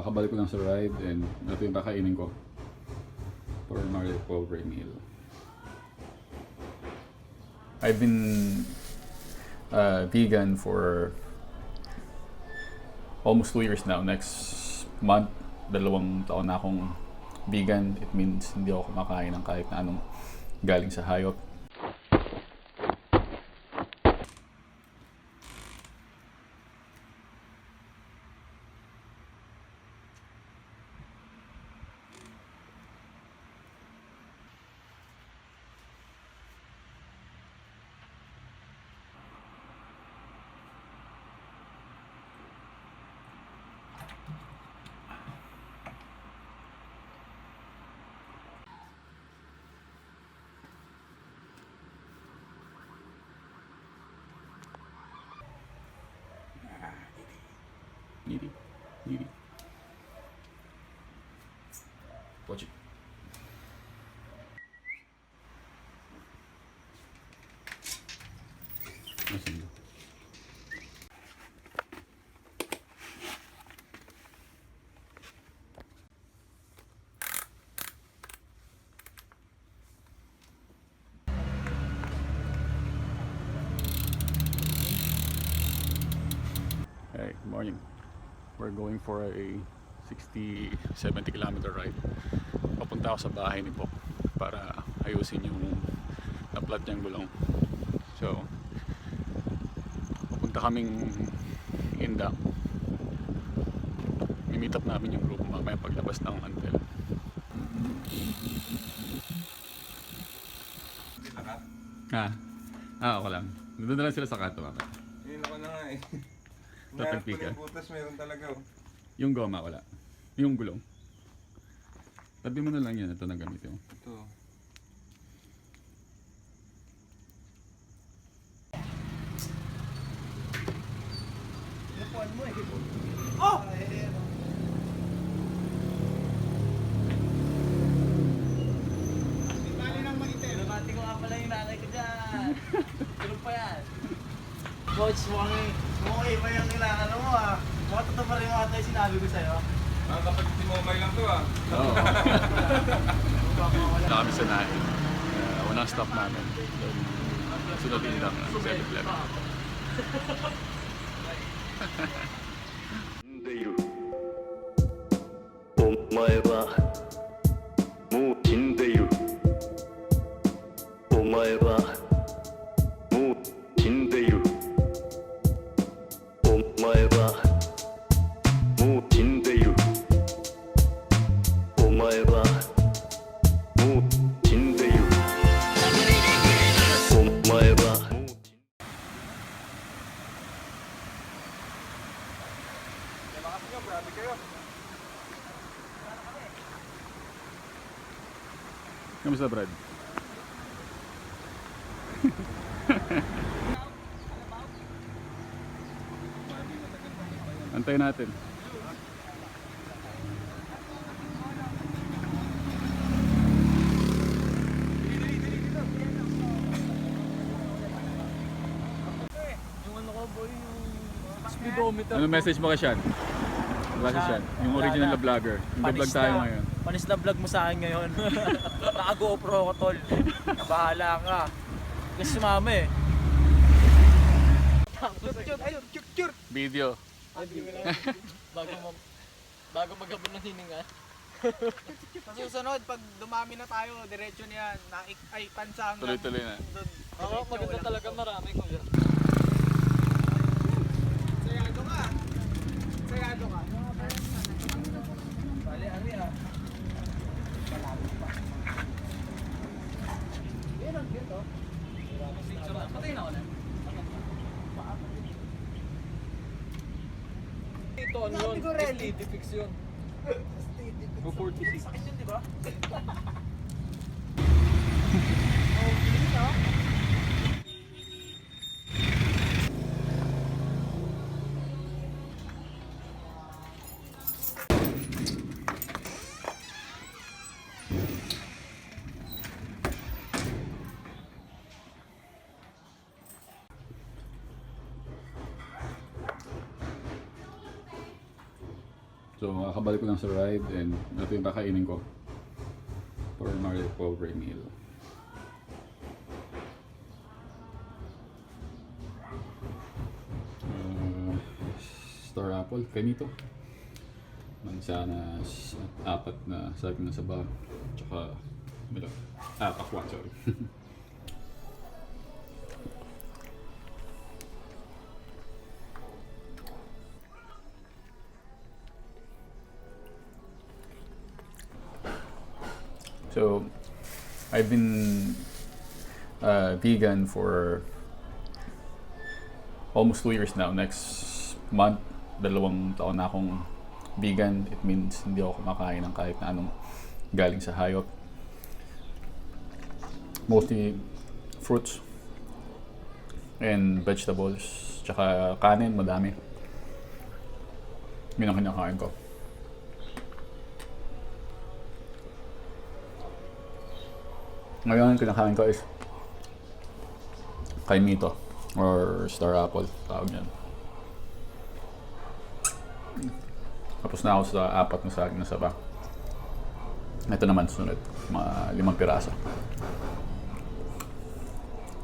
Kakabalik ko lang sa ride and ito yung kakainin ko for my recovery meal. I've been vegan for almost 2 years now. Next month, 2 taon na akong vegan. It means hindi ako kumakain ng kahit na anong galing sa hayop. Needy. Watch it. Listen. Hey, good morning. We're going for a 60-70 kilometer ride. Papunta ako sa bahay ni Pop para ayusin yung na-flat niyang gulong. So, papunta kaming Inda. I-meet up namin yung group mamaya paglabas ng Antel. Ha? Ako lang. Nandun na lang sila sa kanto mamaya. Yun ako na nga eh. Tatagpika. Yung butas meron talaga oh. Yung goma wala. Yung gulong. Tabi mo na lang yan. Ito na gamit yung. Ito. Napuan mo eh. Oh! Bali nang maitin. Lumati ko nga pala yung nanay ko dyan. Tulog pa yan. Coach, mukhang iba yung kailangan mo ah. Mukhang totoo pa rin yung ata yung sinabi ko sa'yo. Mga kapatid si Momay lang to ah. Oo. Wala kami sa natin. Unang stop namin. Sunodin lang ang 7-Eleven. でいるお前はもう死んでいるお前はもう死んでいるお前はもう死んでいるお前はもう死んでいるお前はGrabe kayo. Kamusta, Brad? Antayin natin. Yung ano ko boy, yung speedometer. Ano message mo kay Sean? Wala si Sean. Yung original na vlogger. Nag-vlog tayo ngayon. Panis na vlog mo sa akin ngayon. Naka-GoPro ko tol. Bahala ka. Kasi sumama eh. Ayun, cute. Video. Bago maghabol ng hininga. Sa susunod, pag dumami na tayo, diretso niyan. Ay, pansa hanggang Tuloy-tuloy na. doon. Oo, maganda talaga, marami kuya. Sayado ka. Sayado ka. Bali, ari ah. Palapit pa. Yan ang cute oh. Patay na ako na. Ito ano yun? Aesthetic fix yun. Go 46. Sakit yun, di ba? So kakabalik ko lang sa ride and ito yung kakainin ko for my recovery meal. Star apple, kanito. Mansanas at 4 na saging na saba. Tsaka, pakwan, sorry. So, I've been vegan for almost 2 years now. Next month, 2 taon na akong vegan. It means hindi ako kumakain ng kahit na anong galing sa hayop. Mostly fruits and vegetables. Tsaka kanin, madami. Yun ang kinakain ko. Ngayon, kinakain ko is kaimito or star apple, tawag yan. Tapos na ako sa 4 na saging na saba. Ito naman sunod, mga 5 piraso.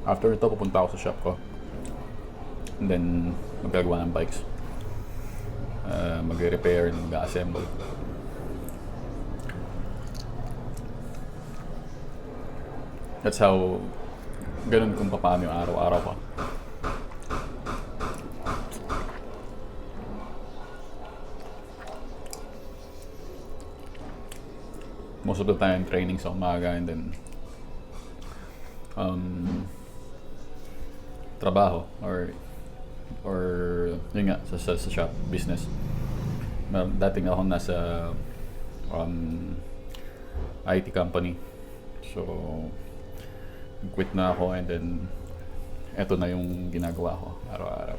After ito, pupunta ako sa shop ko. And then, magagawa ng bikes. Mag-repair and mag-assemble. That's how, ganun kung paano yung araw-araw ko. Most of the time, training sa umaga and then trabaho or yun nga, sa shop, business. Dating ako nasa IT company. So, quit na ako and then eto na yung ginagawa ko araw-araw.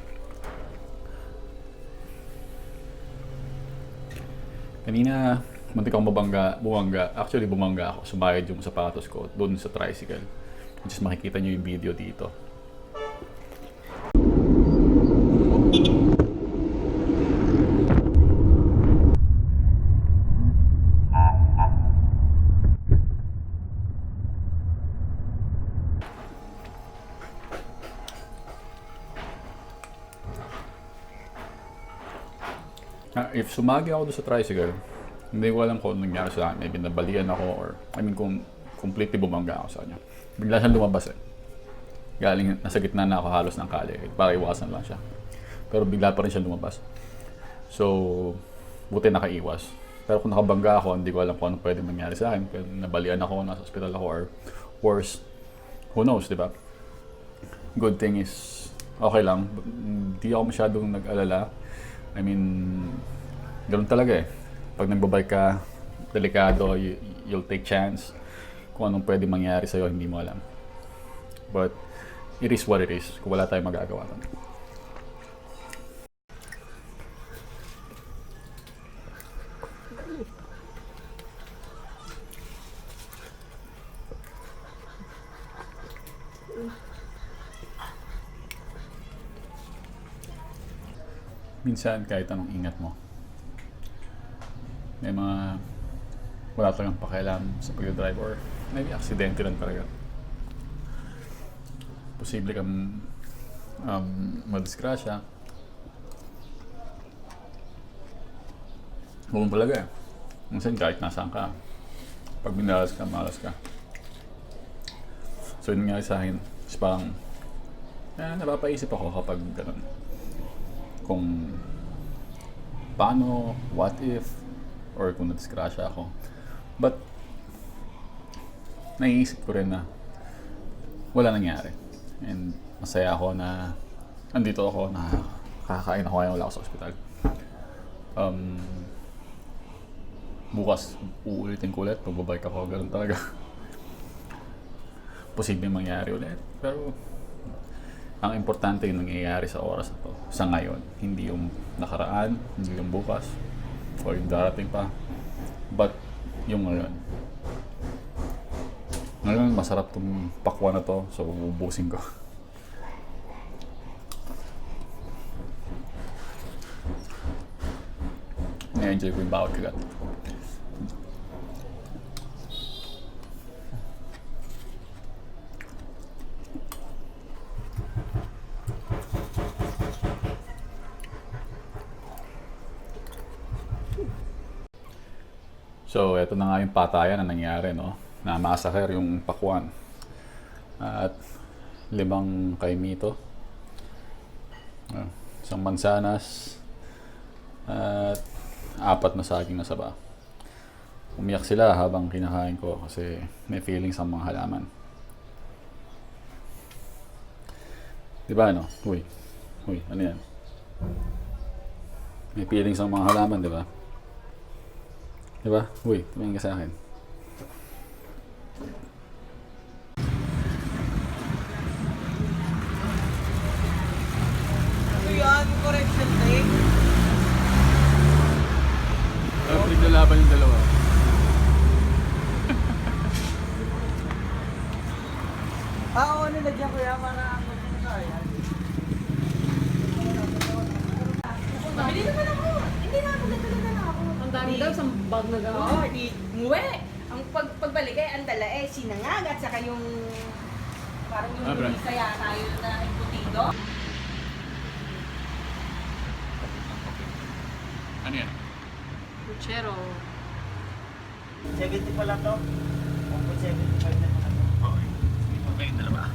Kanina, muntik akong bumangga. Actually, bumangga ako. Sumayad yung sapatos ko doon sa tricycle. Just makikita nyo yung video dito. If sumagi ako doon sa tricycle, hindi ko alam kung anong nangyari sa akin. Maybe nabalian ako or, kung completely bumangga ako sa kanya. Bigla siyang lumabas eh. Galing, nasa gitna na ako halos ng kali. Para iwasan lang siya. Pero bigla pa rin siya lumabas. So, buti nakaiwas. Pero kung nakabangga ako, hindi ko alam kung anong pwede mangyari sa akin. Pwede nabalian ako, nasa hospital ako, or worse, who knows, di ba? Good thing is, okay lang. Hindi ako masyadong nag-alala. I mean, ganoon talaga eh. Pag nagbabike ka, delikado, you'll take chance. Kung anong pwede mangyari sa'yo, hindi mo alam. But, it is what it is. Kung wala tayong magagawa nun. Minsan, kahit anong ingat mo, may mga wala talagang pakialam sa pag-drive or maybe aksidente lang talaga. Posible kang madisgrasya. Huwag talaga eh. Minsan kahit nasaan ka, pag minalas ka, malas ka. So yun nga sa akin, is parang napapaisip ako kapag ganun. Kung paano, what if, or kung nadisgrasya ako. But, naiisip ko rin na wala nangyari. And masaya ako na andito ako, na kakakain ako ngayon, wala ako sa ospital. Bukas, uulitin ko ulit, pagbabike ako, ganun talaga. Posibleng mangyari ulit. Pero, ang importante yung nangyayari sa oras na to, sa ngayon. Hindi yung nakaraan, hindi yung bukas, o yung darating pa. But, yung ngayon. Ngayon, masarap tong pakwan na to, so ubusin ko. na-enjoy ko yung bawat kagat. So, eto na nga yung patayan na nangyari, no? Na-massacre yung pakwan. At 5 kaimito. Isang mansanas. At 4 na saging na saba. Umiyak sila habang kinakain ko kasi may feelings ang mga halaman. Diba, no? Uy, ano yan? May feelings ang mga halaman, diba? Diba? Uy, tumingin ka sa akin. Ano yan? Correction tape? Naglalaban yung dalawa. Oo, nilagyan ko yan para ako yan. Bili naman ako. Hindi na ako, nagdala na ako. Ang dami daw, isang bag na gano'n. Oo, di muwi. Ang pagbalik ay ang dala eh, sinangag at saka yung parang yung Brad. isa yata yun na imputido. Ano yan? Puchero. 70 pa lang to. 1.75 na pa. Okay. Okay, dalawa.